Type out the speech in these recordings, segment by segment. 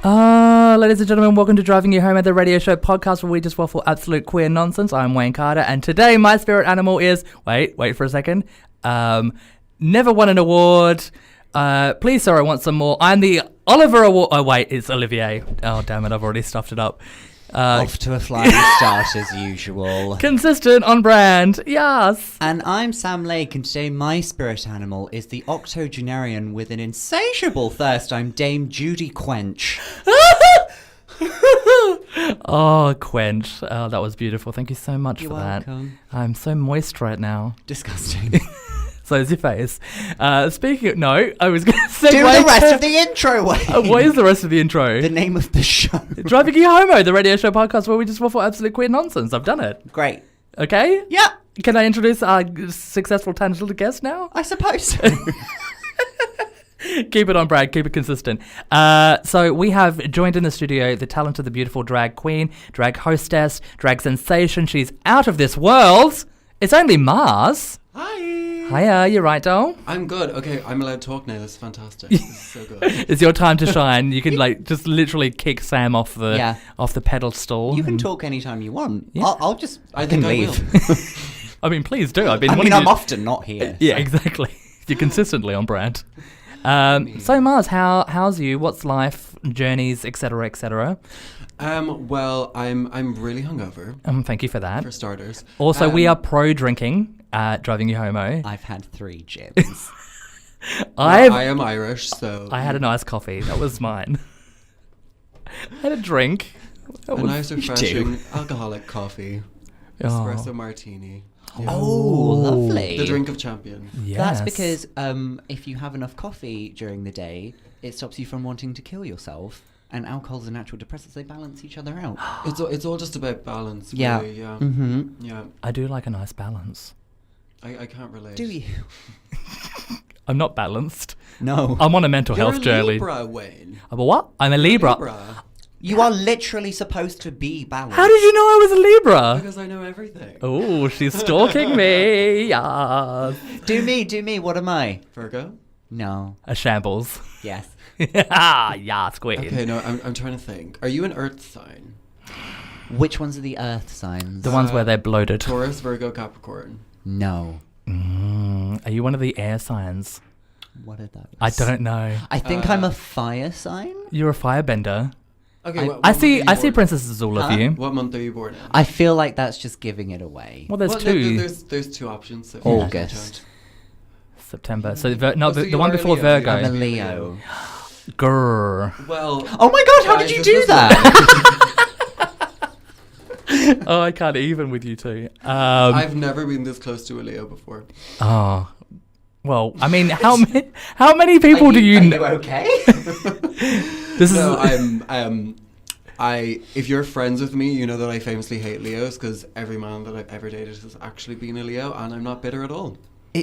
Ladies and gentlemen, welcome to Driving You Home, at the radio show podcast where we just waffle absolute queer nonsense. I'm Wayne Carter, and today my spirit animal is... Wait for a second. Never won an award. Please, sir, I want some more. I'm the Oliver Award... Oh, wait, it's Olivier. Oh, damn it, I've already stuffed it up. Off to a flying start as usual. Consistent, on brand, yes. And I'm Sam Lake, and today my spirit animal is the octogenarian with an insatiable thirst. I'm Dame Judy Quench. Oh, Quench. Oh, that was beautiful. Thank you so much You're for welcome. that. I'm so moist right now. Disgusting. So is your face. Speaking of... No, I was going to say... Do the rest of the intro, Wayne. What is the rest of the intro? The name of the show. Driving You Homo, the radio show podcast where we just waffle absolute queer nonsense. I've done it. Great. Okay? Yeah. Can I introduce our successful tangential guest now? I suppose so. Keep it on brand, keep it consistent. So we have joined in the studio the talented, the beautiful drag queen, drag hostess, drag sensation. She's out of this world. It's only Mars. Hi. Hiya, you right, doll? I'm good. Okay, I'm allowed to talk now. This is fantastic. This is so good. It's your time to shine. You can just literally kick Sam off the pedestal. You can talk anytime you want. Yeah. I can leave. I mean, please do. I'm often not here. Yeah, exactly. You're consistently on brand. So Mars, how's you? What's life, journeys, etc., etc.? Well, I'm really hungover. Thank you for that. For starters. Also, we are pro drinking at Driving You Homo. I've had 3 gins. I am Irish, so... I had a nice coffee. That was mine. I had a drink. A nice, refreshing, alcoholic coffee. Espresso martini. Yeah. Oh, lovely. The drink of champions. Yes. That's because if you have enough coffee during the day, it stops you from wanting to kill yourself. And alcohol's a natural depressant, so they balance each other out. It's all just about balance, yeah. really, yeah. Mm-hmm. Yeah. I do like a nice balance. I can't relate. Do you? I'm not balanced. No. I'm on a mental health journey. You're a Libra, Wayne. I'm a what? I'm a Libra. You are literally supposed to be balanced. How did you know I was a Libra? Because I know everything. Oh, she's stalking me. Yes. Do me. What am I? Virgo? No. A shambles. Yes. Yes, queen. Okay, no, I'm trying to think. Are you an earth sign? Which ones are the earth signs? The ones where they're bloated. Taurus, Virgo, Capricorn. No. Are you one of the air signs? What are those? I don't know. I think I'm a fire sign. You're a firebender. Okay, I see princesses all of you. What month are you born in? I feel like that's just giving it away. Well, there's two. There's 2 options. So August. September. So so the you one are a before Leo. Virgo. I'm a Leo. Grrr. Well. Oh my god, how did you do that? Oh, I can't even with you two. I've never been this close to a Leo before. Oh. Well, I mean, how many people do you know? Are you okay? If you're friends with me, you know that I famously hate Leos because every man that I've ever dated has actually been a Leo, and I'm not bitter at all.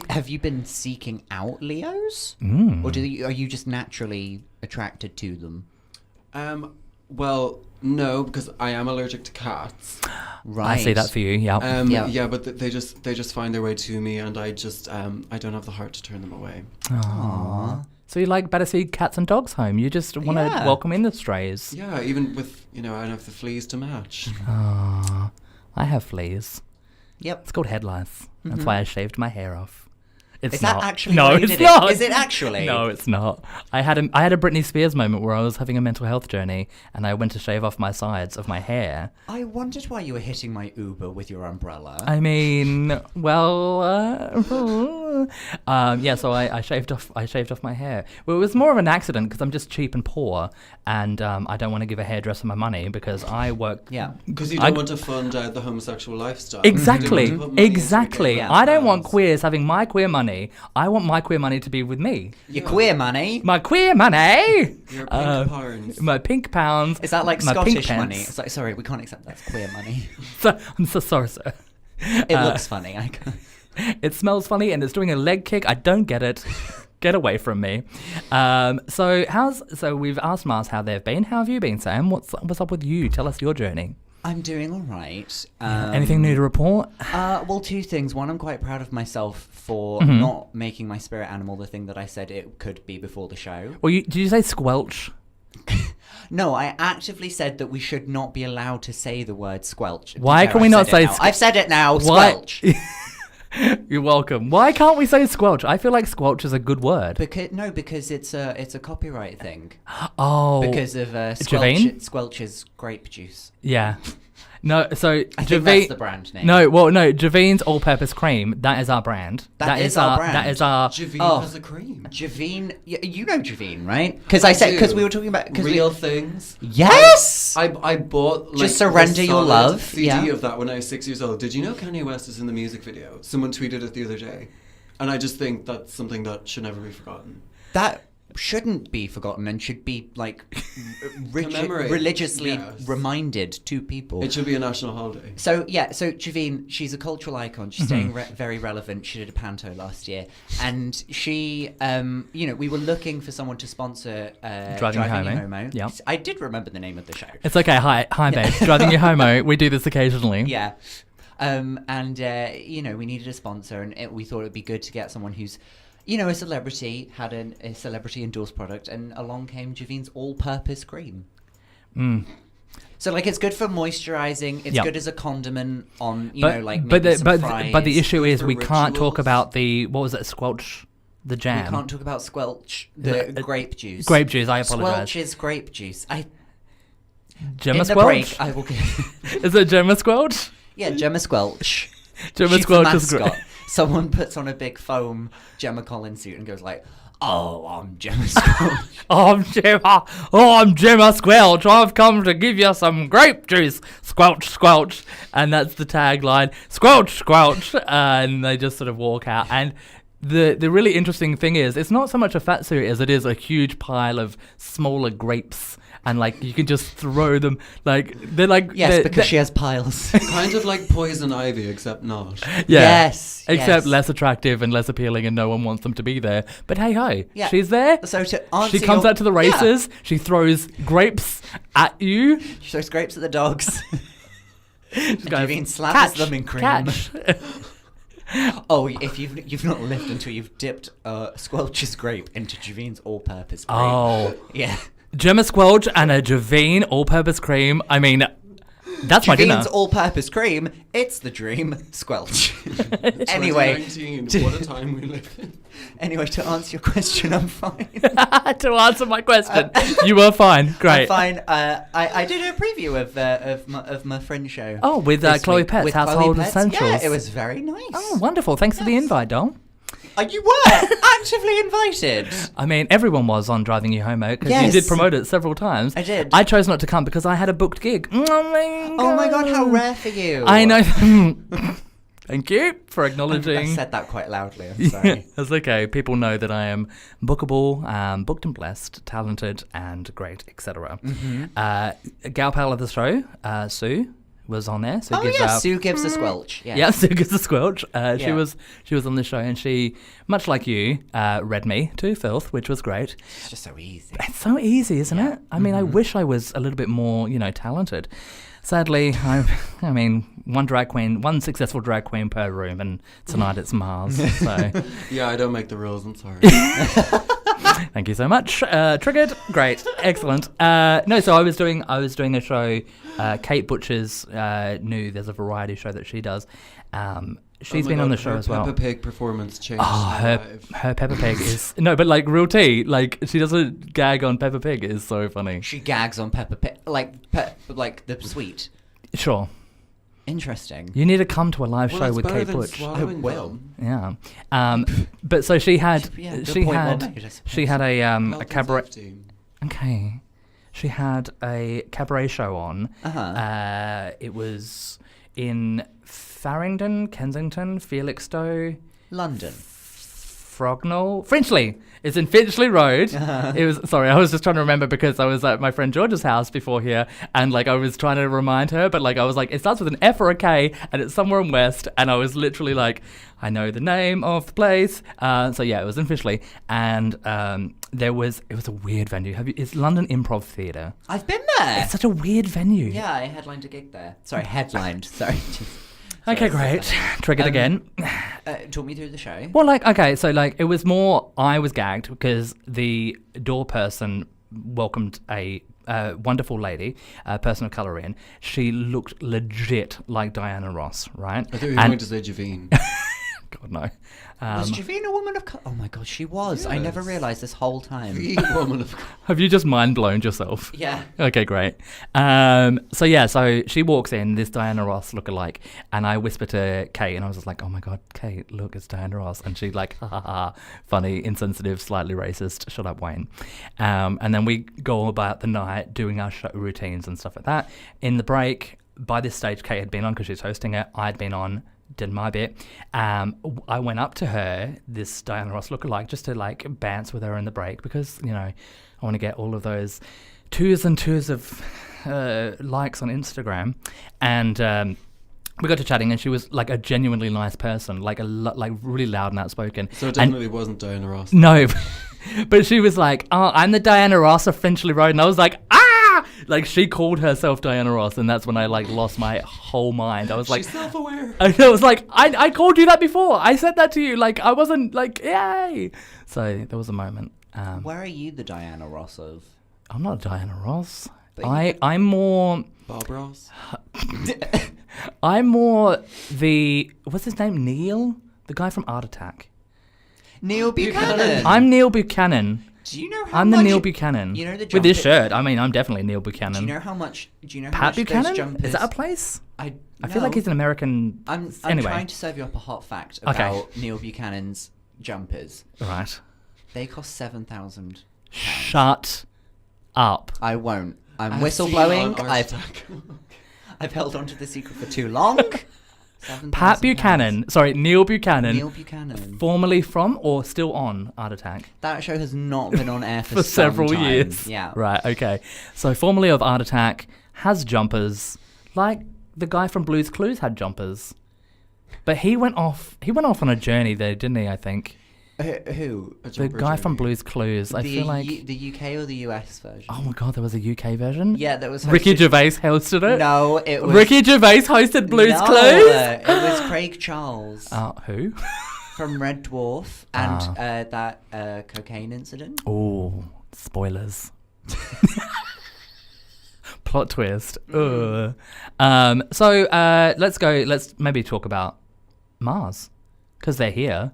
Have you been seeking out Leos? Or are you just naturally attracted to them? Well, no, because I am allergic to cats. Right. I see that for you, yeah. Yeah, but they just find their way to me, and I just I don't have the heart to turn them away. Aww. So you like better see cats and dogs home. You just want to welcome in the strays. Yeah, even with, I don't have the fleas to match. Aww. I have fleas. Yep. It's called head lice. That's why I shaved my hair off. It's Is not. that actually No, why you it's did not. Is it actually? No, it's not. I had a Britney Spears moment where I was having a mental health journey and I went to shave off my sides of my hair. I wondered why you were hitting my Uber with your umbrella. I mean, well, so I shaved off my hair. Well, it was more of an accident because I'm just cheap and poor, and I don't want to give a hairdresser my money because I work. Yeah. Because you don't want to fund the homosexual lifestyle. Exactly. You don't want to put money into Exactly. gay I don't want bands. queers having my queer money. I want my queer money to be with me. Your queer money? My queer money. Your pink pounds. My pink pounds. Is that like my Scottish pink money? pence. It's like, sorry, we can't accept that's queer money. I'm so sorry, sir. It looks funny. I can't. It smells funny and it's doing a leg kick. I don't get it. Get away from me. So we've asked Mars how they've been. How have you been, Sam? What's up with you? Tell us your journey. I'm doing all right. Anything new to report? Well, 2 things. One, I'm quite proud of myself for not making my spirit animal the thing that I said it could be before the show. Well, did you say squelch? No, I actively said that we should not be allowed to say the word squelch. Why can we not say I've said it now, Why- squelch. You're welcome. Why can't we say squelch? I feel like squelch is a good word. Because it's a copyright thing. Oh. Because of Javine? Squelch's grape juice. Yeah. No, so I think that's the brand name. No, Javine's all-purpose cream. That is our brand. That is our brand. That is our. Javine has a cream. Javine, you know Javine, right? Because we were talking about real things. Yes. I bought like, Just Surrender the Your solid Love, CD yeah. of that when I was 6 years old. Did you know Kanye West is in the music video? Someone tweeted it the other day, and I just think that's something that should never be forgotten. That shouldn't be forgotten and should be like Commemorate, religiously yes. reminded to people. It should be a national holiday. So Javine, she's a cultural icon. She's staying very relevant. She did a panto last year, and she, we were looking for someone to sponsor Driving You You Homo. Homo. Yeah. I did remember the name of the show. It's okay. Hi, babe. Driving You Homo. We do this occasionally. Yeah. We needed a sponsor, and we thought it'd be good to get someone who's, a celebrity, had a celebrity endorsed product, and along came Javine's all-purpose cream. So, it's good for moisturizing. It's good as a condiment on, maybe some fries. But the issue is we can't talk rituals. about the, what was it, squelch, the jam. We can't talk about squelch, the grape juice. Grape juice, I apologise. Squelch is grape juice. Gemma in the squelch? break, I will get... Is it Gemma squelch? Yeah, Gemma Squelch. Gemma She's squelch the is great. mascot. Someone puts on a big foam Gemma Collins suit and goes like, "Oh, I'm Gemma Squelch." I'm Gemma Squelch. I've come to give you some grape juice. Squelch, squelch. And that's the tagline. Squelch, squelch. And they just sort of walk out. And the really interesting thing is, it's not so much a fat suit as it is a huge pile of smaller grapes. And you can just throw them, Because she has piles. Kind of like poison ivy, except not. Yeah. Yes. Except yes. less attractive and less appealing, and no one wants them to be there. But hey ho, Yeah. she's there. So to answer She comes your- out to the races. She throws grapes at you. She throws grapes at the dogs. She goes, Javine slathers "Catch, them in cream. catch." Oh, if you've not lived until you've dipped Squelch's grape into Javine's all-purpose cream. Oh, Yeah. Gemma Squelch and a Javine all-purpose cream. I mean, that's my dinner. Javine's all-purpose cream. It's the dream. Squelch. Anyway. 2019, what a time we live in. Anyway, to answer your question, I'm fine. To answer my question, you were fine. Great. I'm fine. I did a preview of my friend show. Oh, with this Chloe week. Pett's With Household Chloe Pett's. Essentials. Yeah, it was very nice. Oh, wonderful. Thanks for the invite, doll. You were actively invited. I mean, everyone was on Driving You Homo because you Yes. did promote it several times. I did. I chose not to come because I had a booked gig. Oh my god, how rare for you. I know. Thank you for acknowledging. I said that quite loudly. I'm sorry. That's okay. People know that I am bookable, booked and blessed, talented, and great, etc. Gal pal of the show, Sue, was on there. Sue gives out. Sue gives a squelch. Yeah. Yeah, Sue gives a squelch. Yeah. She was on the show, and she, much like you, read me to filth, which was great. It's just so easy. It's so easy, isn't Yeah. it? I mean, I wish I was a little bit more, talented. Sadly, I mean, one successful drag queen per room, and tonight it's Mars. So, Yeah, I don't make the rules, I'm sorry. thank you so much. Triggered, great, excellent. No, so I was doing a show. Kate Butcher's new. There's a variety show that she does. She's been on the show as well. Peppa Pig performance changed Oh, my life. her Peppa Pig is no, but like real tea. Like she doesn't gag on Peppa Pig. It is so funny. She gags on Peppa Pig, like the sweet. Sure, Interesting. you need to come to a live Well, show it's with better Kate than Butch. swallowing I will. them. Yeah, but so she had Yeah, good she point, well had made, I she suppose. had a Health and cabaret. safety. Okay, she had a cabaret show on. Uh-huh. It was in Farringdon, Kensington, Felixstowe, London. Frognall, Finchley. It's in Finchley Road. It was sorry, I was just trying to remember because I was at my friend George's house before here, and I was trying to remind her, but I was like, it starts with an F or a K, and it's somewhere in West, and I was literally like, I know the name of the place. So yeah, it was in Finchley, and it was a weird venue. It's London Improv Theatre. I've been there. It's such a weird venue. Yeah, I headlined a gig there. Sorry, headlined. Sorry. Okay, great. Triggered again. Talk me through the show. Well, okay, so it was more I was gagged because the door person welcomed a wonderful lady, person of colour in. She looked legit like Diana Ross, right? I thought you were going to say Javine. God, no. Was Javine a woman of colour? Oh my god, she was. I never Yes. realised this whole time. The woman of colour. Have you just mind blown yourself? Yeah. Okay, great. So she walks in, this Diana Ross lookalike, and I whisper to Kate, and I was just like, oh my god, Kate, look, it's Diana Ross. And she's like, ha ha ha, funny, insensitive, slightly racist, shut up, Wayne. And then we go about the night doing our show routines and stuff like that. In the break, by this stage, Kate had been on because she's hosting it. I'd been on, did my bit. I went up to her, this Diana Ross lookalike, just to like bounce with her in the break because, you know, I want to get all of those twos and twos of likes on Instagram. And we got to chatting, and she was like a genuinely nice person, like like really loud and outspoken. So it definitely wasn't Diana Ross. No, but she was like, "Oh, I'm the Diana Ross of Finchley Road," and I was like, "Ah!" Like she called herself Diana Ross, and that's when I like lost my whole mind. I was like, She's self-aware. I was like, I called you that before. I said that to you. Like I wasn't like, yay. So there was a moment. Where are you the Diana Ross of? I'm not Diana Ross. But I'm more. Bob Ross. I'm more the what's his name? Neil, the guy from Art Attack. Neil Buchanan. I'm Neil Buchanan. Do you know how I'm much... the Neil Buchanan. You know the with this jumper- shirt. I mean, I'm definitely Neil Buchanan. Do you know how much... Do you know how Pat much Buchanan? those jumpers... Is that a place? I feel like he's an American. I'm anyway. trying to serve you up a hot fact Okay. about Neil Buchanan's jumpers. Right. They cost £7,000. Shut up. I won't. I'm I've whistleblowing. seen on Arstack. I've held on to the secret for too long. Pat Buchanan. Sorry, Neil Buchanan. Neil Buchanan. Formerly from or still on Art Attack? That show has not been on air for, For some several time. years. Yeah. Right, okay. So formerly of Art Attack, has jumpers, like the guy from Blue's Clues had jumpers. But he went off on a journey there, didn't he, I think? Who? The guy from Blue's Clues. I feel like... the UK or the US version? Oh my god, there was a UK version? Yeah, that was... Ricky Gervais hosted it? No, it was... Ricky Gervais hosted Blue's No, Clues? it was Craig Charles Who? from Red Dwarf and that cocaine incident. Oh, spoilers. Plot twist. Ugh. Let's maybe talk about Mars. Because they're here.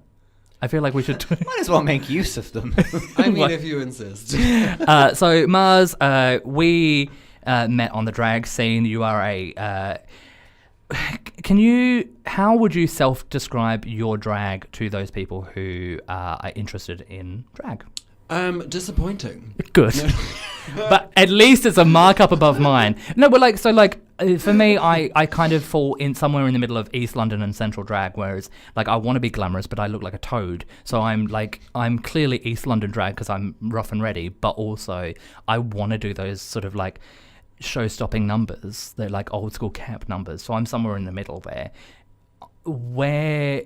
I feel like we should... Might as well make use of them. I mean, if you insist. So Mars, we met on the drag scene. You are a... how would you self-describe your drag to those people who are interested in drag? Disappointing. Good. But at least it's a mark up above mine. No, but for me, I kind of fall in somewhere in the middle of East London and Central drag, whereas like I want to be glamorous, but I look like a toad. So I'm clearly East London drag because I'm rough and ready, but also I want to do those sort of like show-stopping numbers. They're like old school camp numbers. So I'm somewhere in the middle there. Where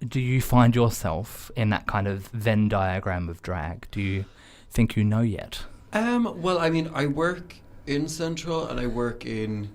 do you find yourself in that kind of Venn diagram of drag? Do you think you know yet? Well, I mean, I work in Central and I work in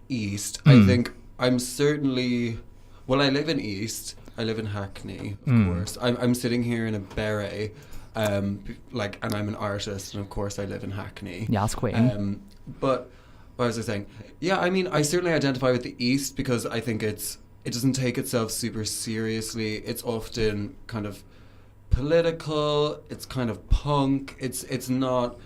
East. I think I'm certainly... Well, I live in East. I live in Hackney, of course. I'm sitting here in a beret, and I'm an artist, and of course I live in Hackney. Yes, queen. But what was I saying? Yeah, I mean, I certainly identify with the East because I think it doesn't take itself super seriously. It's often kind of political. It's kind of punk. It's not,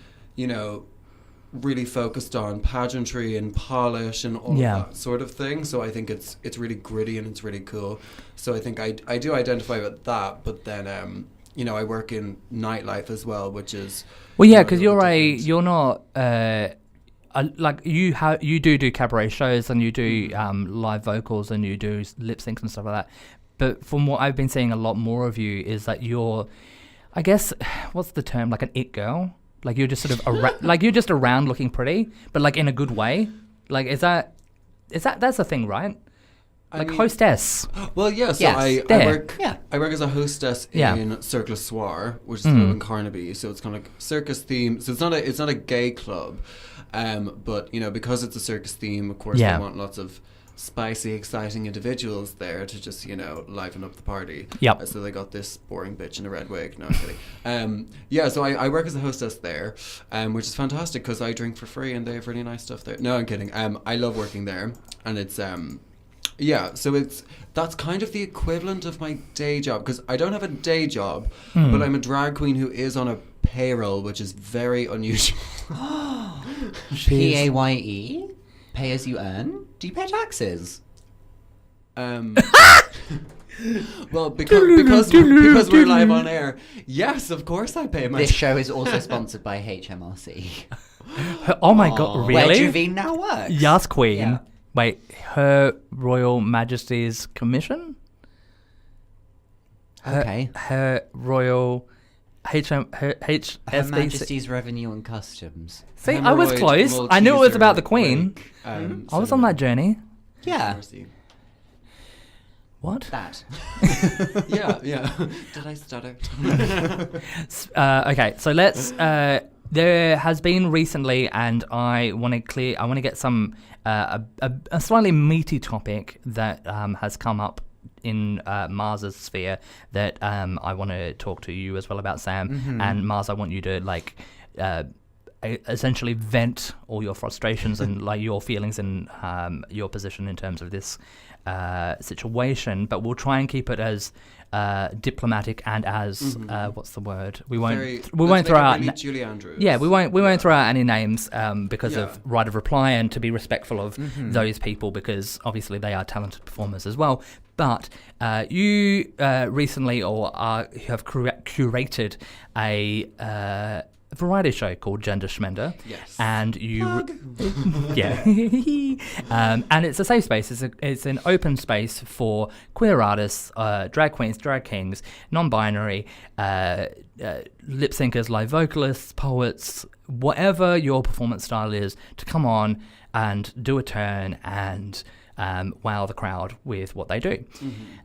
really focused on pageantry and polish and all of that sort of thing. So I think it's really gritty and it's really cool. So I think I do identify with that. But then I work in nightlife as well, which is because you're not. You do cabaret shows and you do live vocals and you do lip syncs and stuff like that. But from what I've been seeing a lot more of you is that you're, I guess, what's the term? Like an it girl? Like you're just sort of, you're just around looking pretty, but like in a good way. Like that's the thing, right? Hostess. Well, yeah. So Yes. I work as a hostess in Cirque du Soir, which is in Carnaby. So it's kind of like circus theme. So it's not a gay club, but because it's a circus theme, of course they want lots of spicy, exciting individuals there to just, liven up the party. Yep. So they got this boring bitch in a red wig. No, I'm kidding. Yeah, so I work as a hostess there, which is fantastic because I drink for free and they have really nice stuff there. No, I'm kidding. I love working there, and it's yeah, so that's kind of the equivalent of my day job, because I don't have a day job, but I'm a drag queen who is on a payroll, which is very unusual. PAYE? Pay as you earn? Do you pay taxes? Well, because we're live on air, yes, of course I pay my This show is also sponsored by HMRC. Oh my god, Where really? Javine now works. Yes, Queen. Yeah. Wait, Her Royal Majesty's Commission? Okay. Her Royal HSBC. Her Majesty's Revenue and Customs. See, I was close. I knew it was about the Queen. I was on that journey. Yeah. What? That. Yeah. Did I stutter? Okay, so let's. There has been recently, and I want to get some a slightly meaty topic that has come up in Mars's sphere that I want to talk to you as well about, Sam. Mm-hmm. And Mars, I want you to essentially vent all your frustrations and your feelings and your position in terms of this situation. But we'll try and keep it as diplomatic and as what's the word? We won't throw out Julie Andrews. Yeah, we won't throw out any names because of right of reply, and to be respectful of those people, because obviously they are talented performers as well. But you recently have curated a variety show called Gender Schmender. Yes. And you yeah. And it's a safe space. It's an open space for queer artists, drag queens, drag kings, non-binary, lip syncers, live vocalists, poets, whatever your performance style is, to come on and do a turn and wow the crowd with what they do.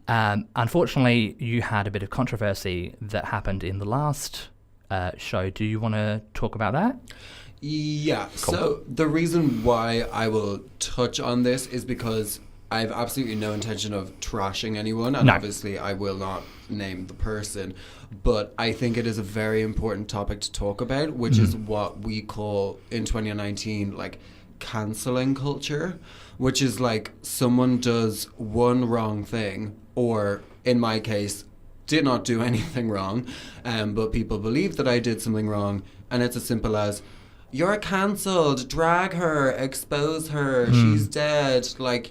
Unfortunately, you had a bit of controversy that happened in the last show. Do you want to talk about that? Yeah. Cool. So the reason why I will touch on this is because I have absolutely no intention of trashing anyone, and obviously I will not name the person, but I think it is a very important topic to talk about, which is what we call in 2019 like cancelling culture, which is like someone does one wrong thing, or in my case did not do anything wrong, but people believe that I did something wrong, and it's as simple as, you're cancelled, drag her, expose her, she's dead, like,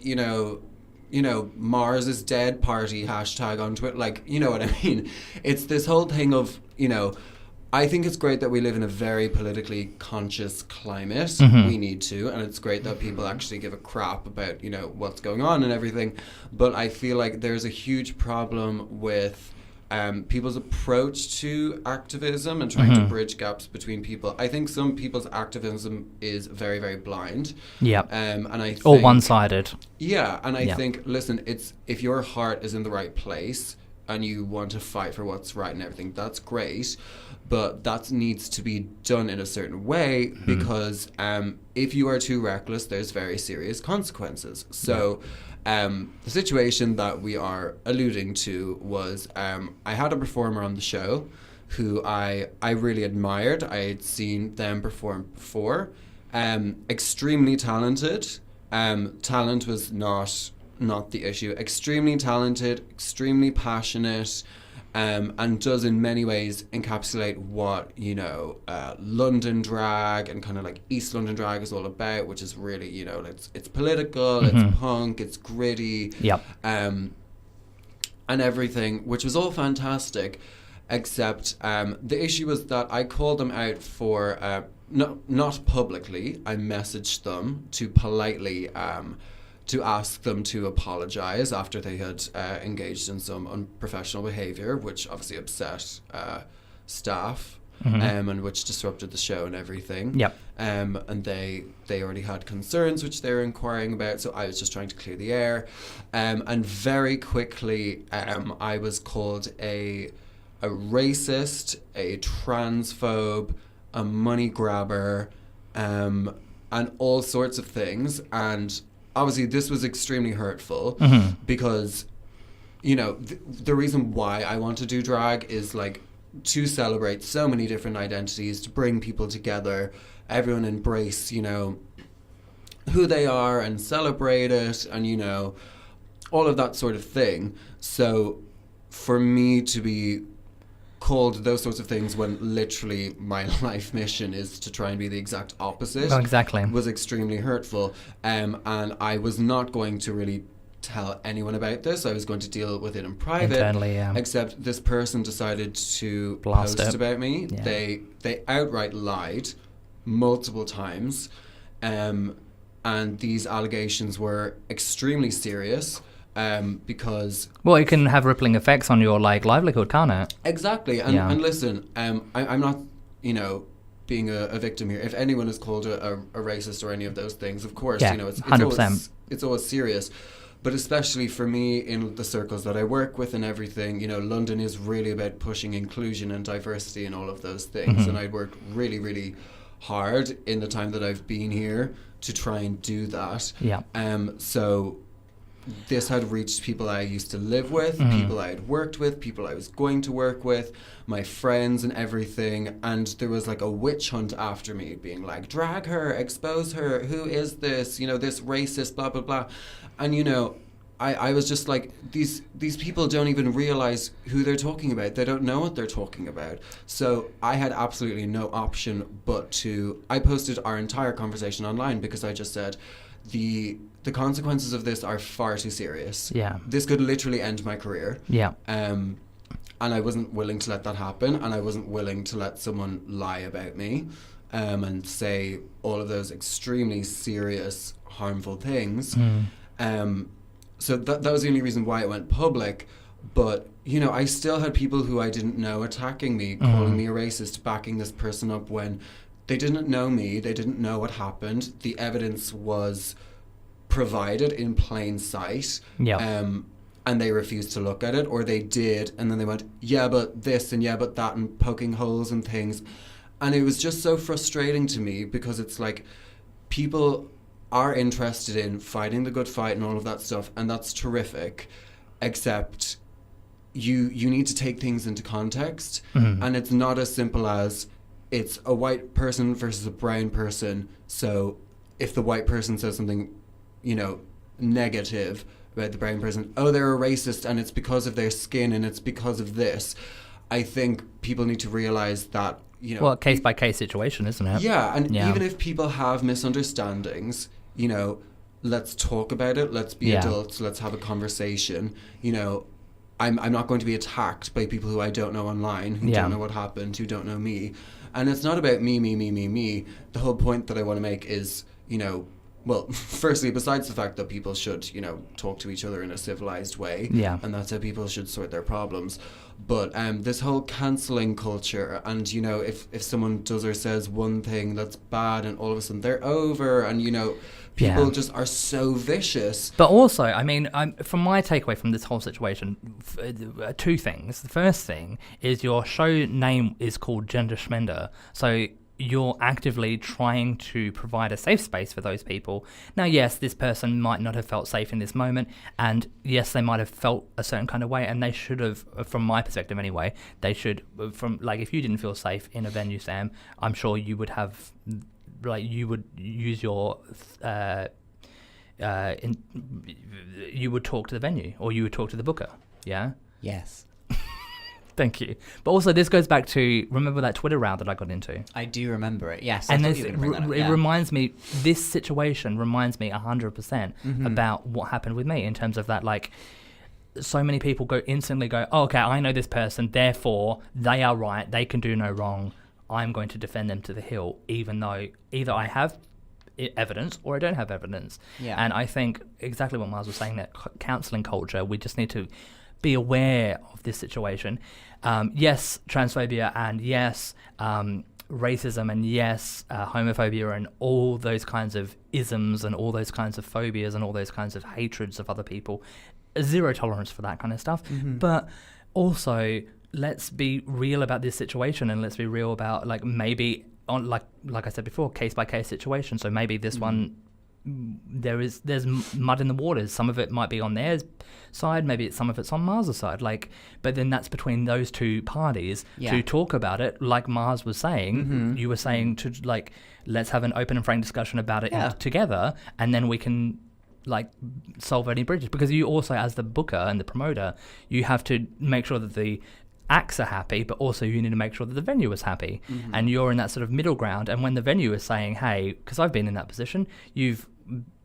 Mars is dead party hashtag on Twitter, like, you know what I mean? It's this whole thing of, I think it's great that we live in a very politically conscious climate. We need to, and it's great that people actually give a crap about, what's going on and everything, but I feel like there's a huge problem with people's approach to activism and trying to bridge gaps between people. I think some people's activism is very, very blind. Yeah. And I think, or one-sided. Yeah, and I think, listen, it's if your heart is in the right place and you want to fight for what's right and everything, that's great, but that needs to be done in a certain way, because if you are too reckless, there's very serious consequences. So the situation that we are alluding to was I had a performer on the show who I really admired. I had seen them perform before. Extremely talented. Talent was not the issue. Extremely talented, extremely passionate, and does in many ways encapsulate what London drag and kind of like East London drag is all about, which is really it's political, it's punk, it's gritty, and everything, which was all fantastic, except the issue was that I called them out for not publicly. I messaged them to politely to ask them to apologize after they had engaged in some unprofessional behavior, which obviously upset staff and which disrupted the show and everything. And they already had concerns which they were inquiring about, so I was just trying to clear the air. And very quickly I was called a racist, a transphobe, a money grabber, and all sorts of things. And obviously this was extremely hurtful because, you know, the reason why I want to do drag is like to celebrate so many different identities, to bring people together, everyone embrace, you know, who they are and celebrate it, and, you know, all of that sort of thing. So for me to be called those sorts of things when literally my life mission is to try and be the exact opposite was extremely hurtful. And I was not going to really tell anyone about this. I was going to deal with it in private. Internally, yeah. Except this person decided to Blast post it. about me. Yeah. They outright lied multiple times. And these allegations were extremely serious. Because it can have rippling effects on your like livelihood, can't it? Exactly. And listen, I'm not, you know, being a victim here. If anyone is called a racist or any of those things, of course, you know, it's 100%. It's always serious. But especially for me in the circles that I work with and everything, you know, London is really about pushing inclusion and diversity and all of those things. And I worked really, really hard in the time that I've been here to try and do that. Yeah. So this had reached people I used to live with, people I had worked with, people I was going to work with, my friends and everything. And there was like a witch hunt after me, being like, drag her, expose her, who is this, you know, this racist, blah, blah, blah. And, you know, I was just like, these people don't even realize who they're talking about. They don't know what they're talking about. So I had absolutely no option but I posted our entire conversation online because I just said, the consequences of this are far too serious. Yeah. This could literally end my career. Yeah. And I wasn't willing to let that happen, and I wasn't willing to let someone lie about me, and say all of those extremely serious, harmful things. So that was the only reason why it went public. But, you know, I still had people who I didn't know attacking me, calling me a racist, backing this person up when they didn't know me, they didn't know what happened. The evidence was provided in plain sight. And they refused to look at it, or they did, and then they went, yeah, but this and yeah, but that, and poking holes and things. And it was just so frustrating to me because it's like people are interested in fighting the good fight and all of that stuff, and that's terrific, except you need to take things into context, and it's not as simple as it's a white person versus a brown person. So if the white person says something, you know, negative about the brown person, oh, they're a racist and it's because of their skin and it's because of this. I think people need to realize that, you know... Well, case by case situation, isn't it? Yeah, and even if people have misunderstandings, you know, let's talk about it, let's be adults, let's have a conversation. You know, I'm not going to be attacked by people who I don't know online, who don't know what happened, who don't know me. And it's not about me. The whole point that I want to make is, you know, well, firstly, besides the fact that people should, you know, talk to each other in a civilized way, and that's how people should sort their problems. But this whole cancelling culture, and, you know, if someone does or says one thing that's bad, and all of a sudden they're over, and, you know, people just are so vicious. But also, I mean, from my takeaway from this whole situation, two things. The first thing is your show name is called Gender Schmender, so you're actively trying to provide a safe space for those people. Now, yes, this person might not have felt safe in this moment, and yes, they might have felt a certain kind of way, and they should have, from my perspective anyway, they should, from, like, if you didn't feel safe in a venue, Sam, I'm sure you would have, like, you would use your, you would talk to the venue, or you would talk to the booker, yeah? Yes. Thank you. But also, this goes back to, remember that Twitter row that I got into? I do remember it, yes. And it reminds me, this situation reminds me 100% about what happened with me in terms of that, like, so many people instantly go, oh, okay, I know this person, therefore they are right, they can do no wrong, I'm going to defend them to the hill, even though either I have evidence or I don't have evidence. Yeah. And I think exactly what Miles was saying, that counselling culture, we just need to be aware of this situation. Yes, transphobia, and yes, racism, and yes, homophobia, and all those kinds of isms, and all those kinds of phobias, and all those kinds of hatreds of other people. Zero tolerance for that kind of stuff. But also, let's be real about this situation, and let's be real about, like, maybe on, like I said before, case by case situation. So maybe this one there's mud in the waters. Some of it might be on their side, maybe some of it's on Mars's side. But then that's between those two parties to talk about it. Like Mars was saying, you were saying to let's have an open and frank discussion about it together, and then we can solve any bridges. Because you also, as the booker and the promoter, you have to make sure that the acts are happy, but also you need to make sure that the venue is happy, and you're in that sort of middle ground. And when the venue is saying, hey, because I've been in that position, you've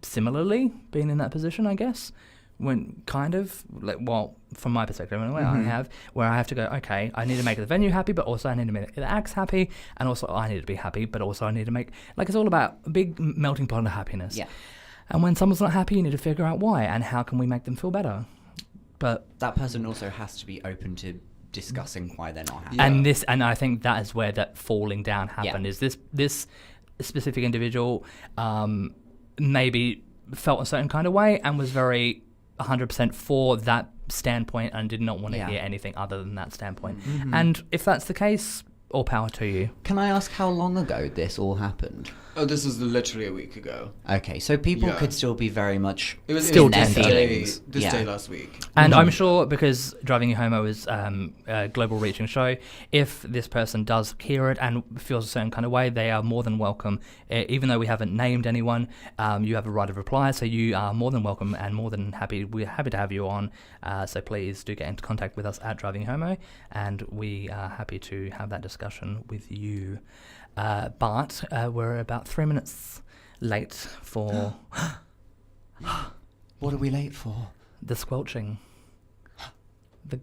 similarly been in that position, I guess, when kind of from my perspective anyway, I have to go, okay, I need to make the venue happy, but also I need to make the acts happy, and also I need to be happy, but also I need to make, it's all about a big melting pot of happiness. And when someone's not happy, you need to figure out why and how can we make them feel better. But that person also has to be open to discussing why they're not happy. And I think that is where that falling down happened. Is this specific individual maybe felt a certain kind of way and was very 100% for that standpoint and did not want to hear anything other than that standpoint. And if that's the case, all power to you. Can I ask how long ago this all happened? Oh, this was literally a week ago. Okay, so people could still be very much still in their tender. feelings. This day last week. And I'm sure, because Driving You Homo is a global reaching show, if this person does hear it and feels a certain kind of way, they are more than welcome. Even though we haven't named anyone, you have a right of reply, so you are more than welcome and more than happy. We're happy to have you on, so please do get into contact with us at Driving You Homo, and we are happy to have that discussion with you. But we're about 3 minutes late for... What are we late for? The squelching. The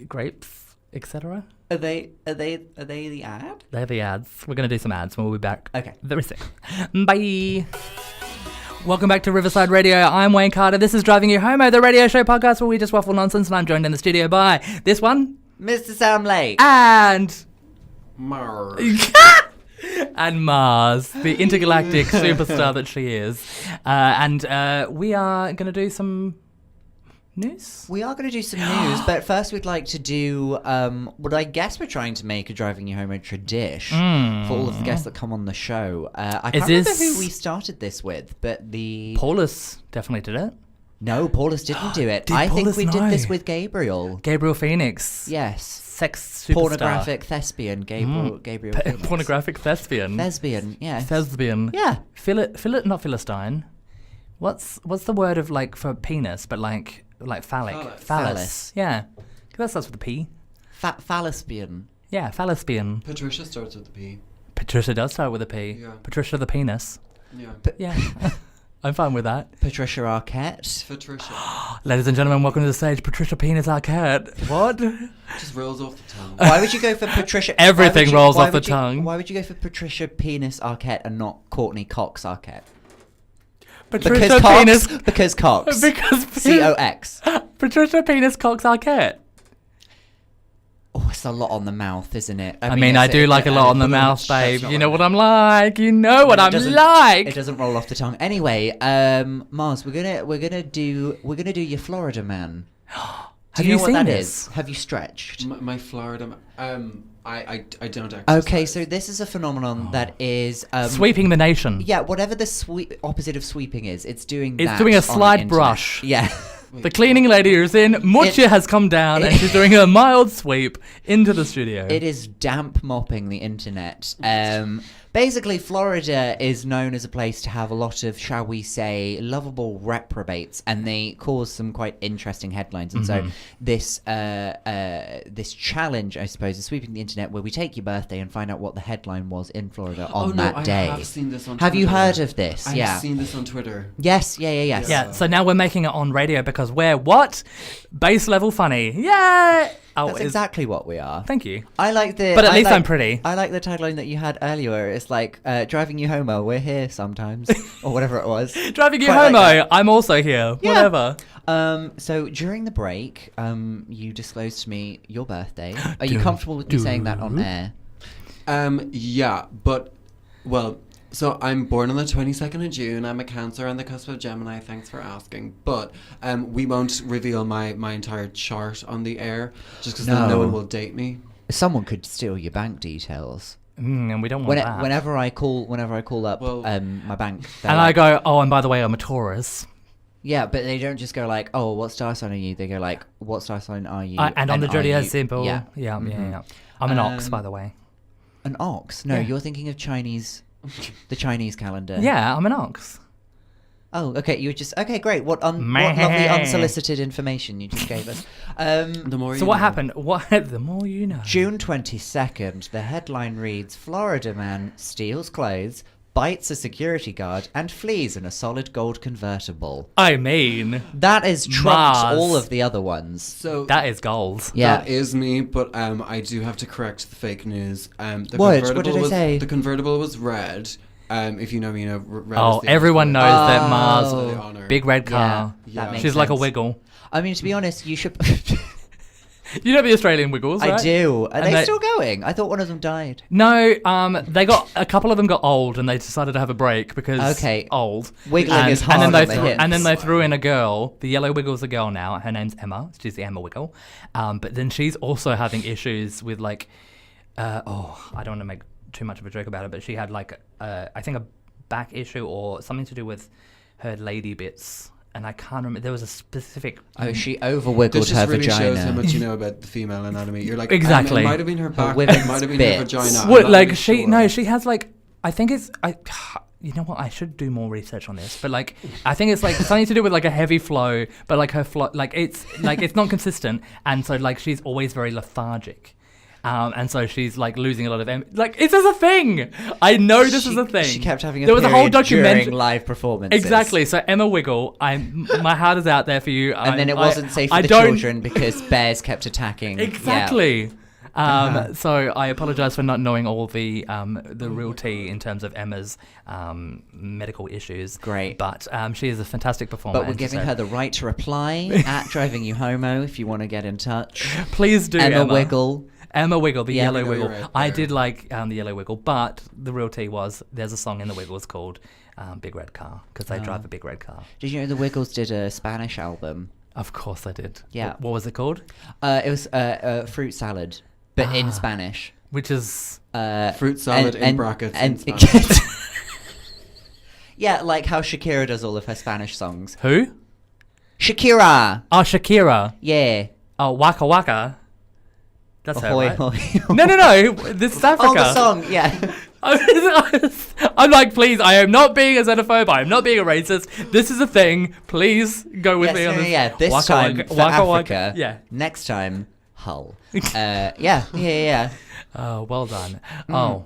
grapes, etc. Are they the ad? They're the ads. We're going to do some ads and we'll be back Okay. very soon. Bye! Welcome back to Riverside Radio. I'm Wayne Carter. This is Driving You Homo, the radio show podcast where we just waffle nonsense, and I'm joined in the studio by this one. Mr. Sam Lake. And... Mars. And Mars, the intergalactic superstar that she is. And we are going to do some news? We are going to do some news, but first we'd like to do what I guess we're trying to make a Driving You Homo tradition for all of the guests that come on the show. I can't remember who we started this with, but Paulus definitely did it. No, Paulus didn't do it. Did I Paulus think we know? did this with Gabriel. Gabriel Phoenix. Yes. Sex superstar. Pornographic thespian, Gabriel Phoenix. Pornographic thespian. Thespian, yeah. Thespian. Yeah. Not Philistine. What's the word of for penis, but like phallic? Phallus. Yeah. That starts with a P. Phallispian. Yeah, phallispian. Patricia starts with the P. Patricia does start with a P. Yeah. Patricia the penis. Yeah. Yeah. I'm fine with that. Patricia Arquette. Patricia. Ladies and gentlemen, welcome to the stage, Patricia Penis Arquette. What? Just rolls off the tongue. Why would you go for Patricia? Everything rolls off the tongue. Why would you go for Patricia Penis Arquette and not Courtney Cox Arquette? Patricia Penis. Because Cox. Because COX. Patricia Penis Cox Arquette. Oh, it's a lot on the mouth, isn't it? I mean, I do like a lot on the mouth, babe. You know what I'm like. You know what I'm like. It doesn't roll off the tongue. Anyway, Mars, we're gonna do your Florida man. Have you know what seen that this? is? Have you stretched? My Florida... I don't actually. Okay, so this is a phenomenon that is... sweeping the nation. Yeah, whatever the opposite of sweeping is, it's doing that. It's doing a on slide the internet. brush. Yeah. The cleaning lady who's in, Mucha has come down and she's doing a mild sweep into the studio. It is damp mopping the internet. Basically, Florida is known as a place to have a lot of, shall we say, lovable reprobates, and they cause some quite interesting headlines. And so this challenge, I suppose, is sweeping the internet, where we take your birthday and find out what the headline was in Florida on that day. I have seen this on Have Twitter. you heard of this? I've seen this on Twitter. Yes, yes. Yeah, so now we're making it on radio because we're what? Base level funny. Yay! Oh, That's exactly what we are. Thank you. I like the. But at least I'm pretty. I like the tagline that you had earlier. Where it's like, "Driving you homo, we're here sometimes," or whatever it was. Driving you Quite homo, like I'm also here. Yeah. Whatever. So during the break, you disclosed to me your birthday. Are you comfortable with me saying that on air? Yeah, but well. So I'm born on the 22nd of June. I'm a Cancer on the cusp of Gemini. Thanks for asking. But we won't reveal my entire chart on the air just because then no one will date me. Someone could steal your bank details. And we don't want that. Whenever I call up my bank, and I go, oh, and by the way, I'm a Taurus. Yeah, but they don't just go like, oh, what star sign are you? They go like, what star sign are you? And on the zodiac symbol. Yeah. Yeah. I'm an ox, by the way. An ox? No, Yeah. you're thinking of the Chinese calendar. Yeah, I'm an ox. Oh, okay. Okay, great. What lovely unsolicited information you just gave us. So what happened? The more you know. June 22nd, the headline reads, Florida man steals clothes, bites a security guard, and flees in a solid gold convertible. I mean, that is trumps Mars. all of the other ones. So that is gold. Yeah. That is me, but I do have to correct the fake news. The What did I say? The convertible was red. If you know me, you know. Red Oh, is the everyone knows that Mars, for the honor. big red car. that makes She's like a sense. wiggle. I mean, to be honest, you should... You know the Australian wiggles, right? I do. Are And they they- still going? I thought one of them died. No, a couple of them got old and they decided to have a break because old. Wiggling is hard and on then the they hips. and then they threw in a girl. The yellow wiggle's a girl now. Her name's Emma. She's the Emma Wiggle. But then she's also having issues with like, I don't want to make too much of a joke about it, but she had like I think a back issue or something to do with her lady bits. And I can't remember. There was a specific. Oh, she over-wiggled This her just really vagina. shows how much you know about the female anatomy. You're like, Exactly. it might have been her back, women's it might have been bits. her vagina. I'm What, not like really she? sure. No, she has like. I think it's. You know what? I should do more research on this. But like, I think it's like something to do with like a heavy flow. But like her flow, like it's not consistent, and so like she's always very lethargic. And so she's like losing a lot of like this is a thing. I know this is a thing. She kept having a there was a whole period documentary during live performances. Exactly. So Emma Wiggle, my heart is out there for you. And then it wasn't safe for the children because bears kept attacking. Exactly. So I apologise for not knowing all the real tea in terms of Emma's medical issues. Great. But she is a fantastic performer. But we're giving her the right to reply at Driving You Homo if you want to get in touch. Please do, Emma Wiggle. Emma Wiggle, the Yeah. yellow No, wiggle. you're right I there. did like the yellow wiggle, but the real tea was there's a song in the Wiggles called Big Red Car because they drive a big red car. Did you know the Wiggles did a Spanish album? Of course I did. Yeah. What was it called? It was Fruit Salad, but in Spanish. Which is Fruit salad in brackets in and Spanish. yeah, like how Shakira does all of her Spanish songs. who? Shakira! Oh, Shakira. Yeah. Oh, Waka Waka. That's her, Ahoy, right? ahoy. No. This is Africa. Oh, the song, yeah. I'm like, please, I am not being a xenophobe. I am not being a racist. This is a thing. Please go with me on this. Yeah, this Waka time Waka, for Waka Africa. Waka. Yeah. Next time, Hull. Yeah. Oh, well done. Mm.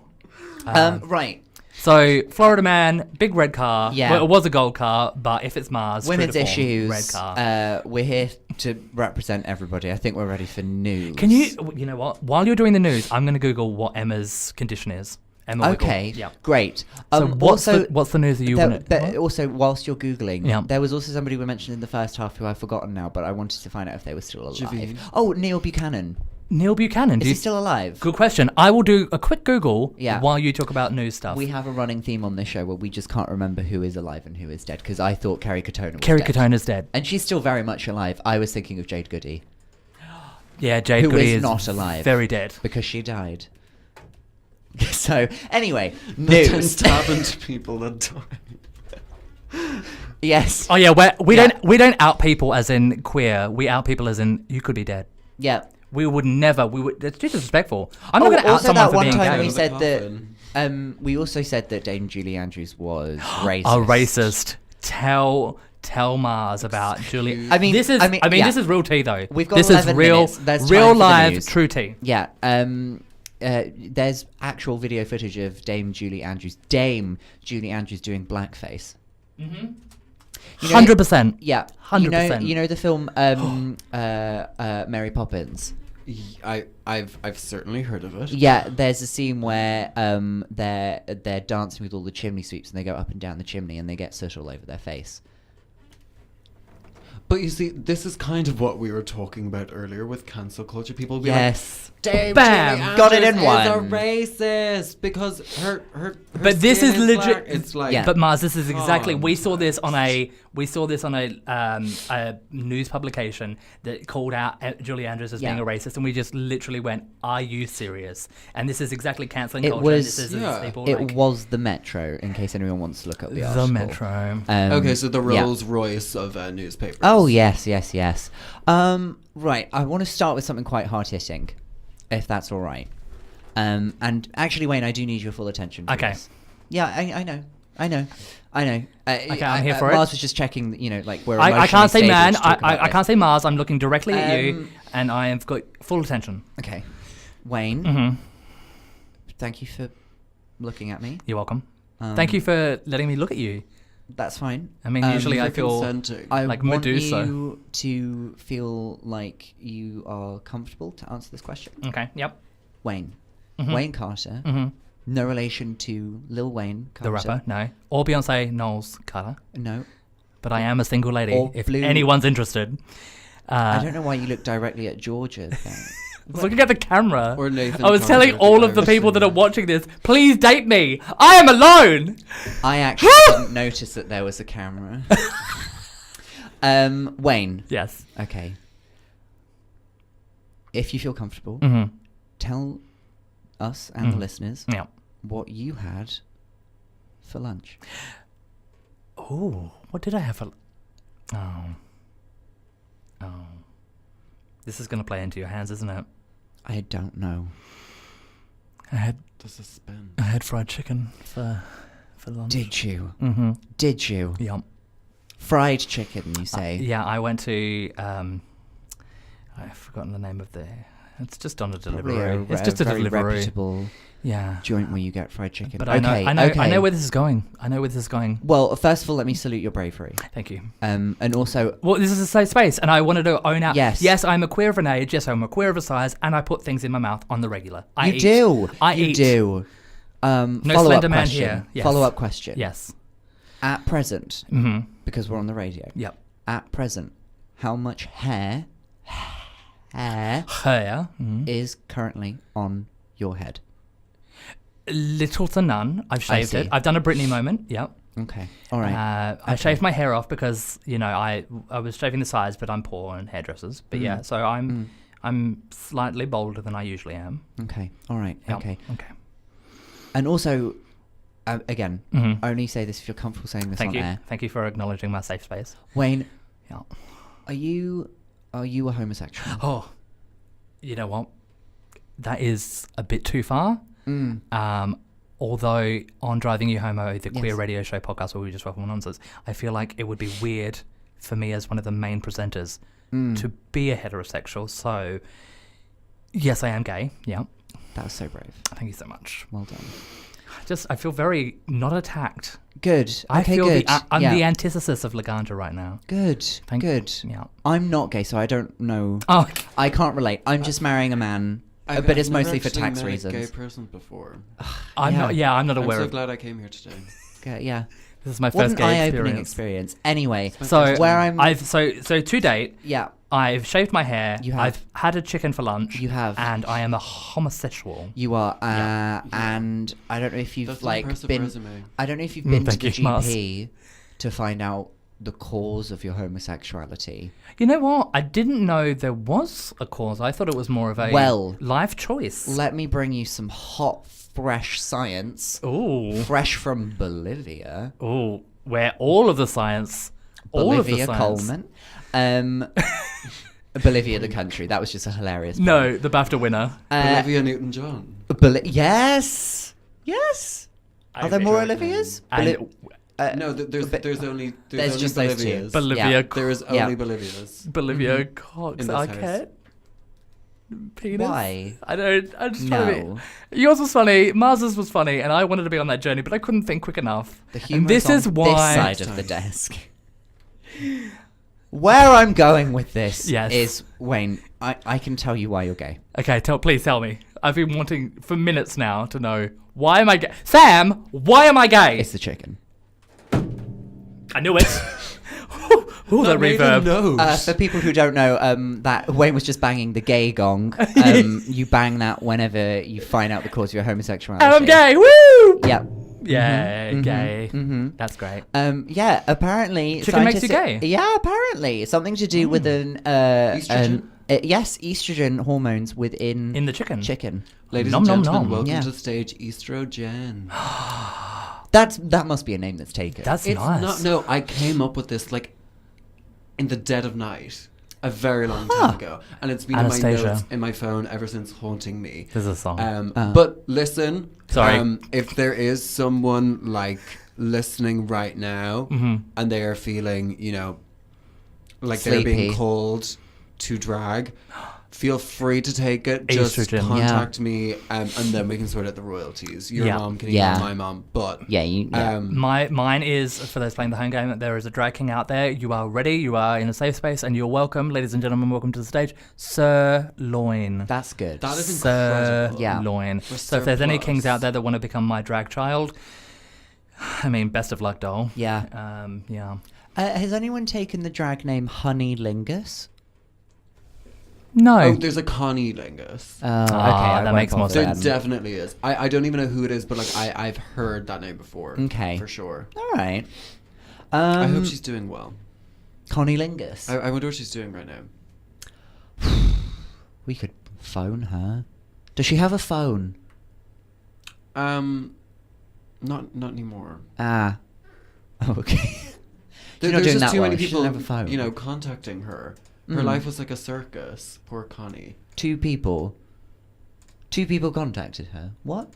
Oh. Right. So, Florida man, big red car. Yeah. Well, it was a gold car, but if it's Mars, true Women's to form, issues. red car. We're here to represent everybody. I think we're ready for news. Can you know what? While you're doing the news, I'm going to Google what Emma's condition is. Emma Wiggle. Okay. Yeah. Great. So what's the news that you want but also, whilst you're Googling, Yeah. there was also somebody we mentioned in the first half who I've forgotten now, but I wanted to find out if they were still alive. Javine. Oh, Neil Buchanan. Neil Buchanan. Is he still alive? Good question. I will do a quick Google Yeah. while you talk about news stuff. We have a running theme on this show where we just can't remember who is alive and who is dead, because I thought Kerry Katona was Kerry dead. Katona's dead. And she's still very much alive. I was thinking of Jade Goody, Yeah, Jade who Goody is not alive. Very dead. because she died. So, anyway, That tends news. to happen to people that die. Yes. Oh yeah, we Yeah. don't out people as in queer. We out people as in you could be dead. Yeah. We would never. That's disrespectful. I'm not going to out also someone that for one being time gay. we The said coffin. that. We also said that Dame Julie Andrews was racist. Oh, racist. Tell Mars about Julie. I mean, this is. yeah. This is real tea though. We've got this 11 is real, minutes. There's time real for the live, news. true tea. Yeah. There's actual video footage of Dame Julie Andrews doing blackface. Mm-hmm. You know- 100%. Yeah. 100%. You know the film Mary Poppins. I've certainly heard of it. Yeah, there's a scene where they're dancing with all the chimney sweeps and they go up and down the chimney and they get soot all over their face. But you see, this is kind of what we were talking about earlier with cancel culture. People be Yes. like, Dame Bam! Julie Got it Andrews in is one. a racist because her But this skin is legit. black." It's like, Yeah. But Mars, this is exactly. We saw this on context. a news publication that called out Julie Andrews as being Yeah. a racist, and we just literally went, "Are you serious?" And this is exactly cancelling It culture. was- This is Yeah. people It like, was the Metro, in case anyone wants to look up the article. the Metro. Okay, so the yeah. Rolls Royce of newspapers. Oh, yes. Right, I want to start with something quite hard-hitting, if that's all right. And actually, Wayne, I do need your full attention for Okay. this. Yeah, I know. Okay, I'm here for it. Mars was just checking, you know, like we're I can't say emotionally man. stable to talk about I can't this. say Mars. I'm looking directly at you, Um, and I have got full attention. Okay. Wayne, Hmm. thank you for looking at me. You're welcome. Thank you for letting me look at you. That's fine. I mean, usually I For feel consenting. I like want Medusa. you to feel like you are comfortable to answer this question. okay. Yep. Wayne. Mhm. Wayne Carter. Mhm. No relation to Lil Wayne Carter. The rapper, no, or Beyonce Knowles Carter. No. But I am a single lady. Or If Blue- anyone's interested. I don't know why you look directly at Georgia then. I was looking at the camera. Or Nathan I was Carter, telling the all of the Irish people that are singer. watching this, please date me. I am alone. I actually didn't notice that there was a camera. Wayne. Yes. Okay. If you feel comfortable, Mm-hmm. tell us and the Mm. listeners Yeah. what you had for lunch. Oh, what did I have for? Oh. This is gonna play into your hands, isn't it? I don't know. I had The suspense. fried chicken for lunch. Did you? Mm-hmm. Did you? Yeah. Fried chicken, you say? Yeah, I went to. I've forgotten the name of the. It's just on a Probably delivery. It's just a very delivery. reputable Yeah. joint where you get fried chicken. But okay, I know okay. where this is going. I know where this is going. Well, first of all, let me salute your bravery. Thank you. And also, Well, this is a safe space, and I wanted to own out. Yes. Yes, I'm a queer of an age. Yes, I'm a queer of a size, and I put things in my mouth on the regular. I you eat. do. I you eat. do. No Follow-up slender man question. here. Yes. Follow-up question. Yes. At present, Mm-hmm. because we're on the radio. Yep. At present, how much hair Hair. Mm-hmm. is currently on your head? Little to none. I've shaved see. it. I've done a Britney moment. Yep. Okay. All right. I shaved my hair off because I was shaving the sides, but I'm poor on hairdressers. But yeah, so I'm slightly bolder than I usually am. Okay. All right. Yep. Okay. Okay. And also, again, Mhm. only say this if you're comfortable saying this Thank on you. air. Thank you for acknowledging my safe space. Wayne, Yeah. are you a homosexual? Oh, you know what? That is a bit too far. Although on Driving You Homo, the queer Yes. radio show podcast where we just waffle nonsense, I feel like it would be weird for me as one of the main presenters to be a heterosexual. So, yes, I am gay. Yeah. That was so brave. Thank you so much. Well done. I feel very not attacked. Good. I Okay, feel good. I'm yeah. the antithesis of Laganja right now. Good. Thank Good. Yeah. I'm not gay, so I don't know. Oh, I can't relate. I'm just marrying a man, I've but it's never mostly for actually tax met reasons. A gay person before. I'm Yeah. not. Yeah, I'm not I'm aware so of. glad I came here today. Okay, yeah. This is my What first an gay eye-opening experience. experience. Anyway, So where I'm, so to date, yeah, I've shaved my hair. You have. I've had a chicken for lunch. You have. And I am a homosexual. you are, Yeah. and I don't know if you've That's an like impressive been. resume. I don't know if you've been to Thank the you, Mars. GP to find out the cause of your homosexuality. You know what? I didn't know there was a cause. I thought it was more of a Well, life choice. Let me bring you some hot, fresh science, Ooh. fresh from Bolivia. Ooh. Where all of the science. All of the Bolivia, science. Coleman. Bolivia, the country. That was just a hilarious. pun. No, the BAFTA winner. Olivia Newton-John. Yes. Yes. Are there more Olivias? And No, there's only There's only just those two. Bolivias. Bolivia. Yeah. There is Yeah. only Bolivias. Bolivia Mm-hmm. Cox In this house. Arquette. Penis. Why? I don't. I'm just trying to No. be. Yours was funny. Mars's was funny, and I wanted to be on that journey, but I couldn't think quick enough. The humor And this on is why. this side of the desk. Where I'm going with this Yes. is, Wayne, I can tell you why you're gay. Okay, please tell me. I've been wanting for minutes now to know why am I gay. Sam, why am I gay? It's the chicken. I knew it. Ooh, that made a reverb. note. For people who don't know, that Wayne was just banging the gay gong. You bang that whenever you find out the cause of your homosexuality. I'm gay. Woo! Yeah. Yeah, Mhm, gay. mhm. That's great. Yeah, apparently. Chicken makes you scientists- gay? Yeah, apparently. Something to do with an... Estrogen? yes, estrogen hormones within... In the chicken. chicken. Ladies Nom, and nom, gentlemen, nom. welcome Yeah. to the stage estrogen. That must be a name that's taken. That's It's nice. not. No, I came up with this like in the dead of night, a very long time ago, and it's been in my Anastasia. notes in my phone ever since, haunting me. There's a song. But listen, Sorry. if there is someone like listening right now, Mm-hmm. and they are feeling, like they're being Sleepy. called to drag, feel free to take it. Just Estrogen. contact me, and then we can sort out the royalties. Your Yeah. mom can email Yeah. my mom, but Yeah, Mine is, for those playing the home game, there is a drag king out there. You are ready. You are in a safe space, and you're welcome. Ladies and gentlemen, welcome to the stage. Sirloin. that's good. that is incredible. Yeah. Sirloin. We're So if there's any surplus. kings out there that want to become my drag child, I mean, best of luck, doll. Yeah. Yeah. Has anyone taken the drag name Honey Lingus? No. Oh, there's a Connie Lingus. Okay, I that won't makes more bother There sense. then. definitely is. I don't even know who it is, but like I've heard that name before. Okay. For sure. All right. I hope she's doing well. Connie Lingus. I wonder what she's doing right now. We could phone her. Does she have a phone? Not anymore. Ah. Oh, okay. She's not There's doing just that too well. many She doesn't people, have a phone. contacting her. Her Mm. life was like a circus. Poor Connie. Two people contacted her. What?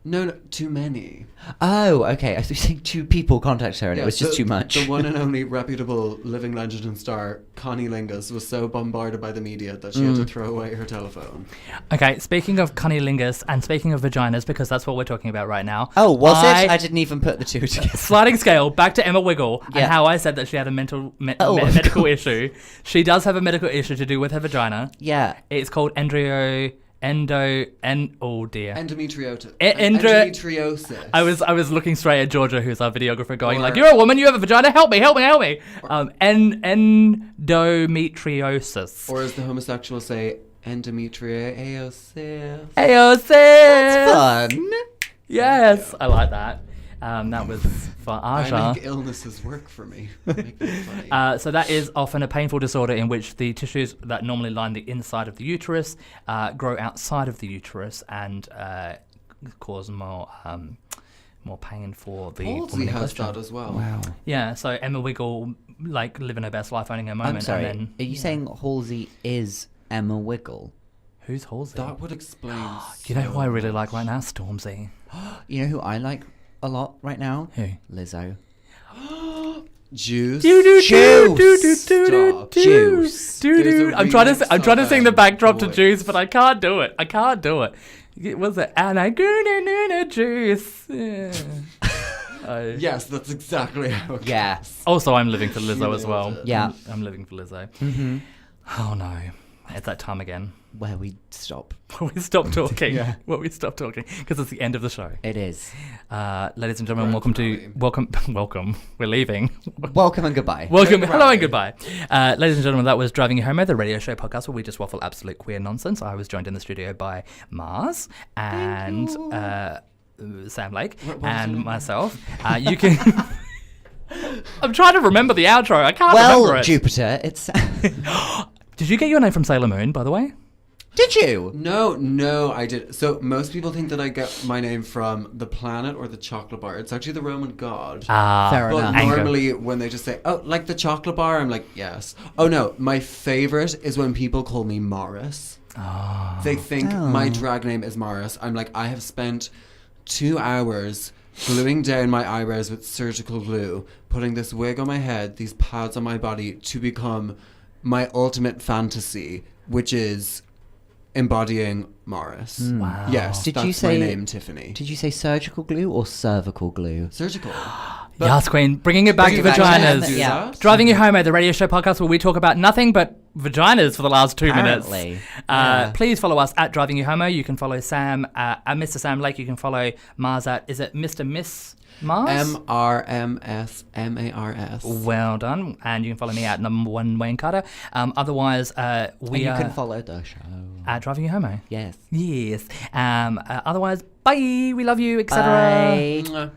No, too many. Oh, okay. I was saying two people contacted her and Yeah, it was just the- too much. The one and only reputable living legend and star, Connie Lingus, was so bombarded by the media that she had to throw away her telephone. Okay, speaking of cunnilingus and speaking of vaginas, because that's what we're talking about right now. Oh, was it? I didn't even put the two together. Sliding scale, back to Emma Wiggle Yeah. and how I said that she had a Of medical course. issue. She does have a medical issue to do with her vagina. Yeah. It's called oh dear. Endometriosis. Endometriosis. I was looking straight at Georgia, who's our videographer, going like, Or- "You're a woman, you have a vagina. Help me. Endometriosis. Or as the homosexuals say, endometriosis. AOC. That's fun. Yes, I like that. That was for I Aja. make illnesses work for me. Make them funny. So that is often a painful disorder in which the tissues that normally line the inside of the uterus grow outside of the uterus and cause more pain for the Palsy woman in has question. that as well. Wow. Yeah, so Emma Wiggle, like, living her best life, owning her moment. I'm sorry. And then, Are you saying Halsey is Emma Wiggle? Who's Halsey? That would explain. You know who I really so like right much. now? Stormzy. You know who I like a lot right now? Who? Lizzo. Juice. Juice. Stop. Juice. There's a I'm trying remix to of, sing the backdrop to Boys. Juice, but I can't do it. It was it? And I gonna Juice. Yeah. Yes, that's exactly how it Yes. Also, I'm living for Lizzo as nailed well. it. Yeah. I'm living for Lizzo. Mm-hmm. Oh no, it's that time again. Where we stop. Where we stop talking. Yeah. Where we stop talking because it's the end of the show. It is. Ladies and gentlemen, Grand welcome. finale. Welcome. We're leaving. Welcome and goodbye. Welcome, Good hello and ride. goodbye. Ladies and gentlemen, that was Driving You Homo, the radio show podcast where we just waffle absolute queer nonsense. I was joined in the studio by Mars and Sam Lake What was and your name? myself. You can... I'm trying to remember the outro. I can't Well, remember it. Jupiter, it's... Did you get your name from Sailor Moon, by the way? Did you? No, I did. So most people think that I get my name from the planet or the chocolate bar. It's actually the Roman god. Fair But enough. Anger. normally when they just say, oh, like the chocolate bar, I'm like, yes. Oh no, my favorite is when people call me Morris. They think my drag name is Morris. I'm like, I have spent 2 hours gluing down my eyebrows with surgical glue, putting this wig on my head, these pads on my body to become my ultimate fantasy, which is embodying Morris. Wow. Yes, Did that's you say- my name, Tiffany. Did you say surgical glue or cervical glue? Surgical. Yes, Queen. Bringing it back to Bring it back to vaginas. that, yeah. Driving You Homo, the radio show podcast where we talk about nothing but vaginas for the last 2 minutes. Apparently. Yeah. Please follow us at Driving You Homo. You can follow Sam at Mr. Sam Lake. You can follow Mars at, is it Mr. Miss Mars? MRMSMARS. Well done. And you can follow me at number 1 Wayne Carter. Otherwise, we you are can follow the show at Driving You Homo. Yes. Yes. Otherwise, bye. We love you, etc. Bye. Mwah.